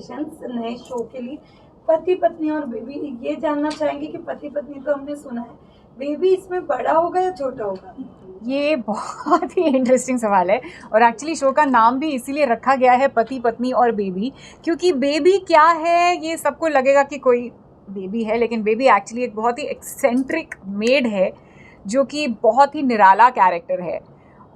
नए शो के लिए पति पत्नी और बेबी, ये जानना चाहेंगे कि पति पत्नी तो हमने सुना है, बेबी इसमें बड़ा होगा या छोटा होगा? ये बहुत ही इंटरेस्टिंग सवाल है और एक्चुअली शो का नाम भी इसीलिए रखा गया है पति पत्नी और बेबी, क्योंकि बेबी क्या है ये सबको लगेगा कि कोई बेबी है, लेकिन बेबी एक्चुअली एक बहुत ही एक्सेंट्रिक मेड है जो कि बहुत ही निराला कैरेक्टर है।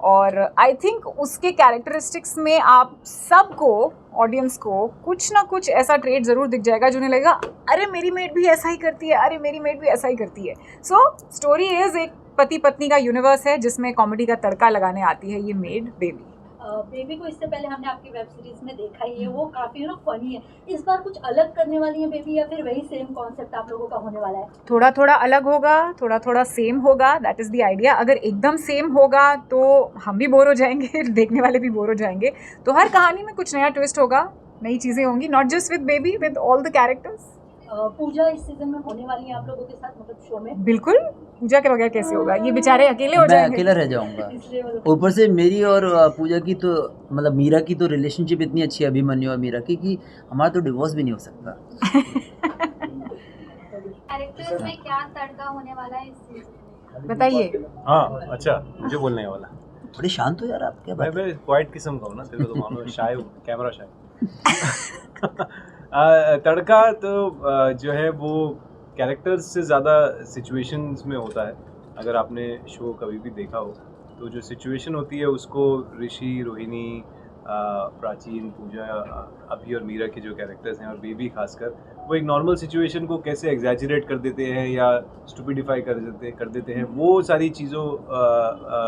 और आई थिंक उसके कैरेक्टरिस्टिक्स में आप सबको, ऑडियंस को कुछ ना कुछ ऐसा ट्रेड ज़रूर दिख जाएगा जो उन्हें लगेगा अरे मेरी मेड भी ऐसा ही करती है, अरे मेरी मेड भी ऐसा ही करती है। सो स्टोरी इज़ एक पति पत्नी का यूनिवर्स है जिसमें कॉमेडी का तड़का लगाने आती है ये मेड बेबी। बेबी को इससे पहले हमने आपकी वेब सीरीज में देखा ही है, वो काफी फनी है। इस बार कुछ अलग करने वाली है बेबी या फिर वही सेम कॉन्सेप्ट आप लोगों का होने वाला है? थोड़ा थोड़ा अलग होगा, थोड़ा थोड़ा सेम होगा, दैट इज़ द आइडिया। अगर एकदम सेम होगा तो हम भी बोर हो जाएंगे, देखने वाले भी बोर हो जाएंगे। तो हर कहानी में कुछ नया ट्विस्ट होगा, नई चीज़ें होंगी, not just with baby, with all the characters. Pooja इस सीजन में होने वाली है आप लोगों के साथ, मतलब शो में? बिल्कुल, पूजा के बगैर कैसे होगा, ये बेचारे अकेले हो मैं जाएंगे। अकेला रह जाऊंगा। ऊपर से मेरी और पूजा की तो मतलब मीरा की तो रिलेशनशिप इतनी अच्छी है, अभिमन्यु और मीरा की, कि हमारा तो डिवोर्स भी नहीं हो सकता। कैरेक्टर्स में क्या तड़का होने वाला है इस सीजन में? बताइए। हाँ अच्छा, मुझे बोलने वाला। बड़े शांत हो यार आप, क्या बात है? मैं क्वाइट किस्म का हूँ ना, तेरे को तो मालूम है, शाय हूँ, कैमरा शाय। तड़का तो जो है वो कैरेक्टर्स से ज़्यादा सिचुएशंस में होता है। अगर आपने शो कभी भी देखा हो तो जो सिचुएशन होती है उसको ऋषि, रोहिणी, प्राचीन, पूजा, अभी और मीरा के जो कैरेक्टर्स हैं और बेबी खासकर, वो एक नॉर्मल सिचुएशन को कैसे एग्जैजरेट कर देते हैं या स्टूपिडिफाई कर देते हैं, वो सारी चीज़ों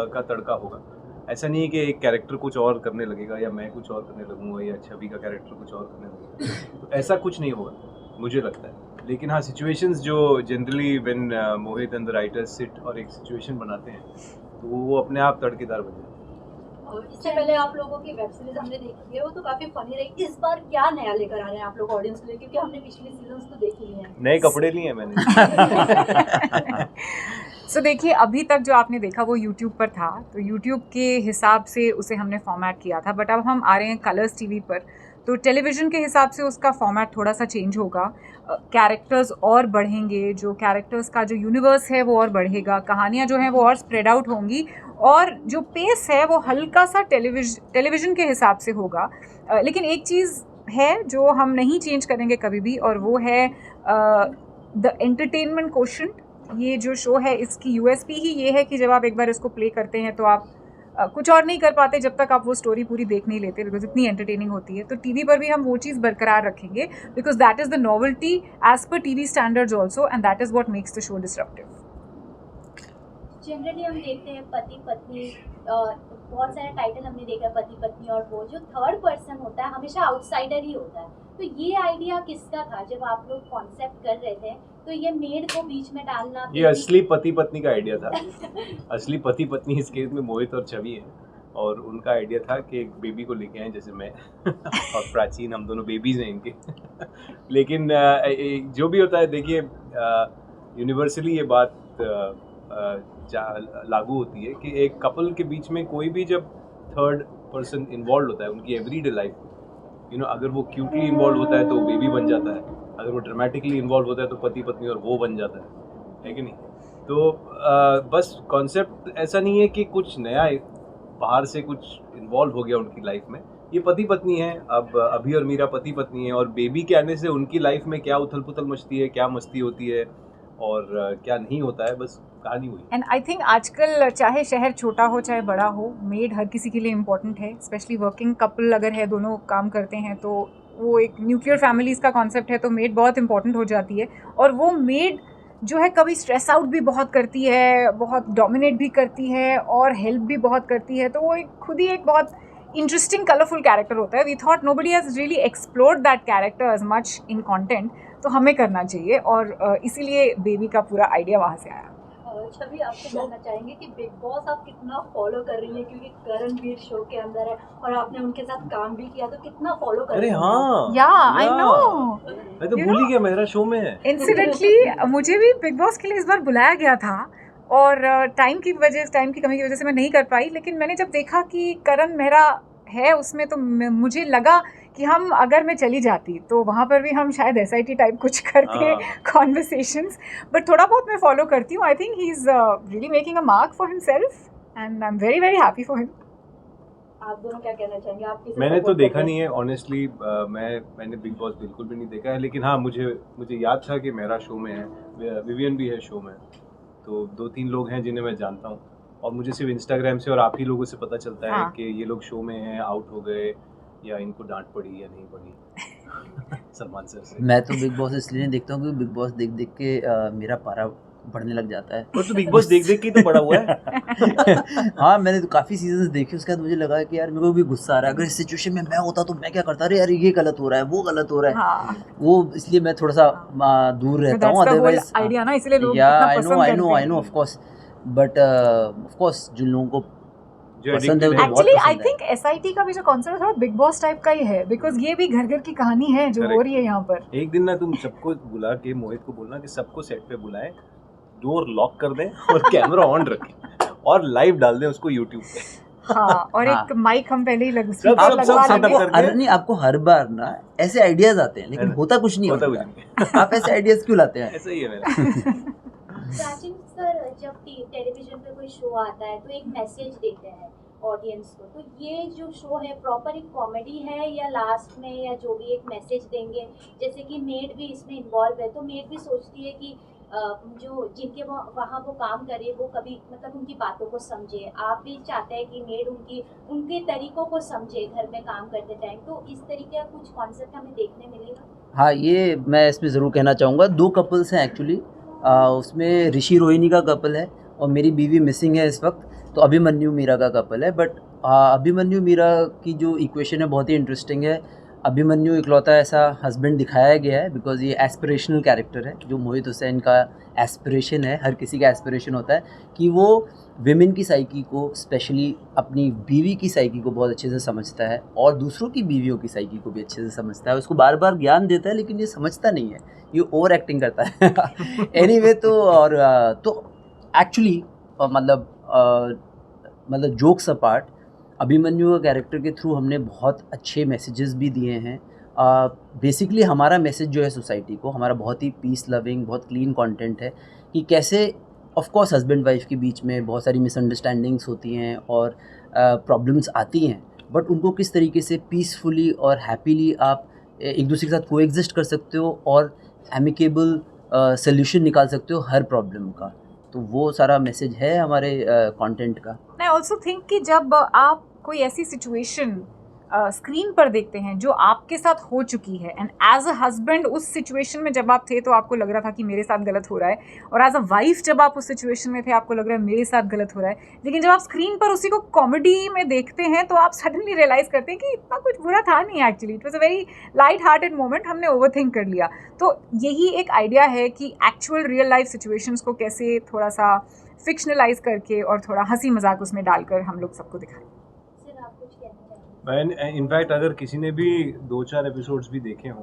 का तड़का होगा। ऐसा नहीं है कि एक कैरेक्टर कुछ और करने लगेगा या मैं कुछ और करने लगूंगा या छवि का कैरेक्टर कुछ और करने लगेगा, तो ऐसा कुछ नहीं होगा मुझे लगता है। लेकिन हाँ, सिचुएशंस जो generally when Mohit and the writers sit और एक सिचुएशन बनाते हैं तो वो अपने आप तड़केदार बन जाते हैं। और इससे पहले आप लोगों की वेब सीरीज हमने देखी है, वो तो काफी फनी रही। इस बार क्या नया लेकर आ रहे हैं आप लोग ऑडियंस के लिए, क्योंकि हमने पिछले सीजन्स तो देख लिए हैं। नए कपड़े लिए हैं मैंने। सो देखिए, अभी तक जो आपने देखा वो यूट्यूब पर था, तो यूट्यूब के हिसाब से उसे हमने फॉर्मेट किया था, बट अब हम आ रहे हैं कलर्स टीवी पर, तो टेलीविज़न के हिसाब से उसका फॉर्मेट थोड़ा सा चेंज होगा। कैरेक्टर्स और बढ़ेंगे, जो कैरेक्टर्स का जो यूनिवर्स है वो और बढ़ेगा, कहानियाँ जो हैं वो और स्प्रेड आउट होंगी, और जो पेस है वो हल्का सा टेलीविज़न के हिसाब से होगा। लेकिन एक चीज़ है जो हम नहीं चेंज करेंगे कभी भी, और वो है द एंटरटेनमेंट कोशेंट। ये जो शो है इसकी यूएसपी ही ये है कि जब आप एक बार इसको प्ले करते हैं तो आप कुछ और नहीं कर पाते जब तक आप वो स्टोरी पूरी देख नहीं लेते, बिकॉज इतनी एंटरटेनिंग होती है। तो टीवी पर भी हम वो चीज़ बरकरार रखेंगे, because that is the novelty as per TV standards also, and that is what makes the show disruptive. Generally हम देखते हैं पति पत्नी, बहुत सारे टाइटल हमने देखा है पति पत्नी, और वो जो थर्ड पर्सन होता है हमेशा आउटसाइडर ही होता है। तो ये आइडिया किसका था जब आप लोग कॉन्सेप्ट कर रहे थे? तो ये मेड को बीच में डालना, ये असली पति पत्नी का आइडिया था। असली पति पत्नी इस केस में मोहित और छवि है, और उनका आइडिया था कि एक बेबी को लेके आए, जैसे मैं और प्राचीन, हम दोनों बेबीज हैं इनके। लेकिन जो भी होता है, देखिए यूनिवर्सली ये बात लागू होती है कि एक कपल के बीच में कोई भी जब थर्ड पर्सन इन्वॉल्व होता है उनकी एवरीडे लाइफ में, अगर वो क्यूटली इन्वॉल्व होता है तो बेबी बन जाता है, अगर वो ड्रामेटिकली इन्वॉल्व होता है तो पति पत्नी और वो बन जाता है कि नहीं? तो बस कॉन्सेप्ट ऐसा नहीं है कि कुछ नया बाहर से कुछ इन्वॉल्व हो गया उनकी लाइफ में। ये पति पत्नी है, अब अभी और मीरा पति पत्नी है, और बेबी के आने से उनकी लाइफ में क्या उथल पुथल मचती है, क्या मस्ती होती है और क्या नहीं होता है, बस कहानी हुई। एंड आई थिंक आजकल चाहे शहर छोटा हो चाहे बड़ा हो, मेड हर किसी के लिए इम्पोर्टेंट है, स्पेशली वर्किंग कपल अगर है, दोनों काम करते हैं, तो वो एक न्यूक्लियर फैमिलीज़ का कॉन्सेप्ट है, तो मेड बहुत इंपॉर्टेंट हो जाती है। और वो मेड जो है कभी स्ट्रेस आउट भी बहुत करती है, बहुत डोमिनेट भी करती है और हेल्प भी बहुत करती है, तो वो एक खुद ही एक बहुत इंटरेस्टिंग कलरफुल कैरेक्टर होता है। We thought nobody has really explored that character as much in content, तो हमें करना चाहिए, और इसीलिए बेबी का पूरा आइडिया वहाँ से आया। छवि, आपसे जानना चाहेंगे कि बिग बॉस आप कितना फॉलो कर रही हैं, क्योंकि करणवीर शो के अंदर है और आपने उनके साथ काम भी किया, तो कितना फॉलो कर रही हैं? अरे हाँ, या आई नो, मैं तो भूल ही गया, मेरा शो में है। इंसिडेंटली मुझे भी बिग बॉस के लिए इस बार बुलाया गया था, और टाइम की कमी की वजह से मैं नहीं कर पाई। लेकिन मैंने जब देखा कि करण मेहरा है उसमें, तो मुझे लगा कि हम अगर मैं चली जाती तो वहाँ पर भी हम शायद SIT टाइप कुछ करते कॉन्वर्सेशंस, बट थोड़ा बहुत मैं फॉलो करती हूँ. I think he is really making a mark for himself and I am very very happy for him. आप दोनों क्या कहना चाहेंगे? आप किसे मैंने तो support देखा करते नहीं है ऑनेस्टली. मैंने बिग बॉस बिल्कुल भी नहीं देखा है, लेकिन हाँ मुझे याद था कि मेरा शो में है, विवियन भी है शो में, तो 2-3 लोग हैं जिन्हें मैं जानता हूँ, और मुझे सिर्फ इंस्टाग्राम से और आप ही लोगों से पता चलता है हाँ. कि ये लोग शो में हैं, आउट हो गए, या इनको डांट पड़ी या नहीं पड़ी सलमान सर से. मैं तो बिग बॉस इसलिए नहीं देखता हूँ क्योंकि बिग बॉस देख देख के मेरा पारा बढ़ने लग जाता है. वो तो बिग बॉस देख देख के ही तो बड़ा हुआ है. हाँ, मैंने तो काफ़ी सीजन्स देखे, उसके बाद मुझे लगा कि यार मेरे को भी गुस्सा आ रहा है, अगर इस सिचुएशन में मैं होता तो मैं क्या करता, अरे यार ये गलत हो रहा है, वो गलत हो रहा है. हाँ, वो इसलिए मैं थोड़ा सा दूर रहता हूँ. अदरवाइज आइडिया ना, इसलिए लोग या इतना आई पसंद नो करते हैं. Of course, but of course जिन लोगों को जो पसंद है वो addicted तो है. बहुत एक्चुअली आई पसंद है. थिंक SIT का भी जो कॉन्सेप्ट है थोड़ा बिग बॉस टाइप का ही है, बिकॉज ये भी घर घर की कहानी है जो हो Correct. रही है यहाँ पर. एक दिन ना तुम सबको बुला के मोहित को बोलना कि सबको सेट पे बुलाएं, डोर लॉक कर दें और कैमरा ऑन रखें और लाइव डाल दें उसको यूट्यूब पे. हाँ, और हाँ. एक माइक हम पहले ही सब लगवा setup लेंगे. करके. अरे नहीं, आपको हर बार ना ऐसे आइडियाज आते हैं लेकिन होता कुछ नहीं होता होता. कुछ नहीं. आप ऐसे आइडियाज क्यों लाते हैं? ऐसा ही है मेरा. प्राचीन सर, जब टेलीविजन पे कोई शो आता है तो एक मैसेज देते हैं ऑडियंस को, तो ये जो शो है प्रॉपर एक कॉमेडी है या लास्ट में या जो भी एक मैसेज देंगे, जैसे कि मेड भी इसमें इन्वॉल्व है, तो मेड भी सोचती है कि जो जिनके वहाँ वो काम करे वो कभी मतलब उनकी बातों को समझे. आप भी चाहते हैं कि मेड उनके तरीकों को समझे घर में काम करते टाइम, तो इस तरीके का कुछ कॉन्सेप्ट हमें देखने मिलेगा? हाँ, ये मैं इसमें ज़रूर कहना चाहूँगा. 2 कपल्स हैं एक्चुअली. उसमें ऋषि रोहिणी का कपल है और मेरी बीवी मिसिंग है इस वक्त, तो अभिमन्यु मीरा का कपल है. बट अभिमन्यु मीरा की जो इक्वेशन है बहुत ही इंटरेस्टिंग है. अभिमन्यु इकलौता ऐसा हस्बैंड दिखाया गया है बिकॉज ये एस्पिरेशनल कैरेक्टर है. जो मोहित हुसैन का एस्पिरेशन है, हर किसी का एस्पिरेशन होता है कि वो विमेन की साइकी को, स्पेशली अपनी बीवी की साइकी को बहुत अच्छे से समझता है और दूसरों की बीवियों की साइकी को भी अच्छे से समझता है. उसको बार बार ज्ञान देता है लेकिन ये समझता नहीं है, ये ओवर एक्टिंग करता है. एनीवे तो और तो एक्चुअली मतलब जोक्स अपार्ट, अभिमन्यु का कैरेक्टर के थ्रू हमने बहुत अच्छे मैसेजेस भी दिए हैं. बेसिकली हमारा मैसेज जो है सोसाइटी को, हमारा बहुत ही पीस लविंग, बहुत क्लीन कंटेंट है कि कैसे ऑफ कोर्स हस्बैंड वाइफ के बीच में बहुत सारी मिसअंडरस्टैंडिंग्स होती हैं और प्रॉब्लम्स आती हैं, बट उनको किस तरीके से पीसफुली और हैप्पीली आप एक दूसरे के साथ कोएग्जिस्ट कर सकते हो और एमिकेबल सोल्यूशन निकाल सकते हो हर प्रॉब्लम का. तो वो सारा मैसेज है हमारे कंटेंट का. आई ऑल्सो थिंक कि जब आप कोई ऐसी सिचुएशन स्क्रीन पर देखते हैं जो आपके साथ हो चुकी है, एंड एज अ हस्बैंड उस सिचुएशन में जब आप थे तो आपको लग रहा था कि मेरे साथ गलत हो रहा है, और एज अ वाइफ जब आप उस सिचुएशन में थे आपको लग रहा है मेरे साथ गलत हो रहा है, लेकिन जब आप स्क्रीन पर उसी को कॉमेडी में देखते हैं तो आप सडनली रियलाइज़ करते हैं कि इतना कुछ बुरा था नहीं. Actually it was a very light hearted moment, हमने ओवरथिंक कर लिया. तो यही एक आइडिया है कि एक्चुअल रियल लाइफ सिचुएशंस को कैसे थोड़ा सा फिक्शनलाइज करके और थोड़ा हंसी मजाक उसमें डालकर हम लोग सबको दिखाएं. सर, आप कुछ कहना चाहेंगे? मैं इनफैक्ट अगर किसी ने भी 2-4 एपिसोड्स भी देखे हों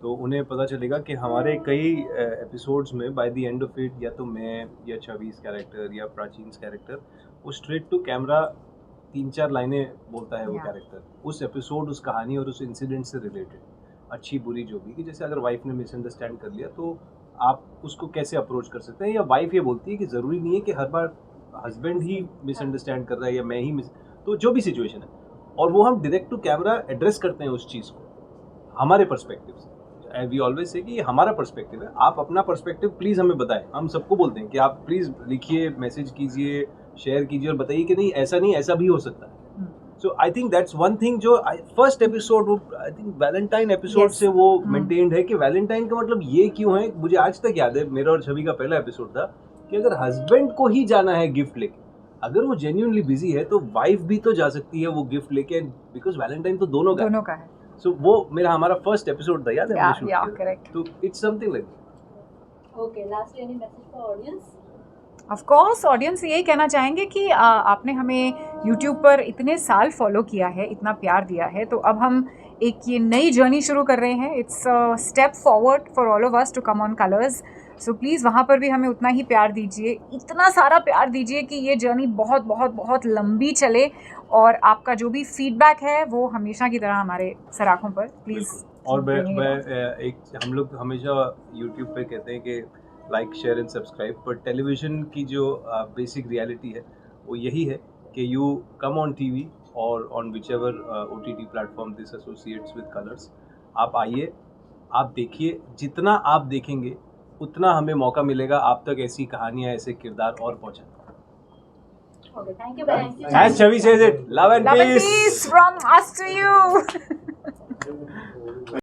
तो उन्हें पता चलेगा कि हमारे कई एपिसोड्स में by the end of it, या तो मैं या छवीस कैरेक्टर या प्राचीन कैरेक्टर, वो स्ट्रेट टू कैमरा 3-4 लाइनें बोलता है वो Yeah. कैरेक्टर, उस एपिसोड, उस कहानी और उस इंसिडेंट से रिलेटेड, अच्छी बुरी जो भी, कि जैसे अगर वाइफ ने मिसअंडरस्टैंड कर लिया तो आप उसको कैसे अप्रोच कर सकते हैं, या वाइफ ये बोलती है कि ज़रूरी नहीं है कि हर बार हस्बैंड ही मिसअंडरस्टैंड कर रहा है या मैं ही तो जो भी सिचुएशन है, और वो हम डायरेक्ट टू कैमरा एड्रेस करते हैं उस चीज़ को हमारे पर्सपेक्टिव से. वी ऑलवेज से कि ये हमारा पर्सपेक्टिव है, आप अपना पर्सपेक्टिव प्लीज़ हमें बताएं. हम सबको बोलते हैं कि आप प्लीज़ लिखिए, मैसेज कीजिए, शेयर कीजिए और बताइए कि नहीं ऐसा नहीं, ऐसा भी हो सकता है. So I think that's one thing जो फर्स्ट एपिसोड, वो I think Valentine episode Yes. से वो मेंटेन्ड है कि वैलेंटाइन का मतलब ये क्यों है. मुझे आज तक याद है, मेरा और छवि का पहला एपिसोड था कि अगर हस्बैंड को ही जाना है गिफ्ट लेके, अगर वो जेन्युइनली बिजी है तो वाइफ भी तो जा सकती है वो गिफ्ट लेके, बिकॉज वैलेंटाइन तो दोनों का दोनों का है. सो वो मेरा हमारा फर्स्ट एपिसोड था, याद है हमने shoot या किया था. करेक्ट. तो it's something like okay, lastly any message for audience? Of course audience से यही कहना चाहेंगे कि आपने हमें यूट्यूब पर इतने साल फॉलो किया है, इतना प्यार दिया है, तो अब हम एक ये नई जर्नी शुरू कर रहे हैं. It's step forward for all of us to come on Colors. So please वहाँ पर भी हमें उतना ही प्यार दीजिए, इतना सारा प्यार दीजिए कि ये जर्नी बहुत बहुत बहुत लंबी चले और आपका जो भी फीडबैक है वो हमेशा की तरह हमारे सराखों पर प्लीज़। और हम लोग हमेशा यूट्यूब पे कहते हैं कि लाइक शेयर एंड सब्सक्राइब, पर टेलीविज़न की जो बेसिक रियलिटी है वो यही है कि यू कम ऑन टीवी और on which ever OTT platform this associates with colours. आप आइए, आप देखिए, जितना आप देखेंगे उतना हमें मौका मिलेगा आप तक ऐसी कहानियाँ, ऐसे किरदार और पहुँचाने। Okay, thank you thank you. As Chavi says it, love and Love and peace. peace from us to you.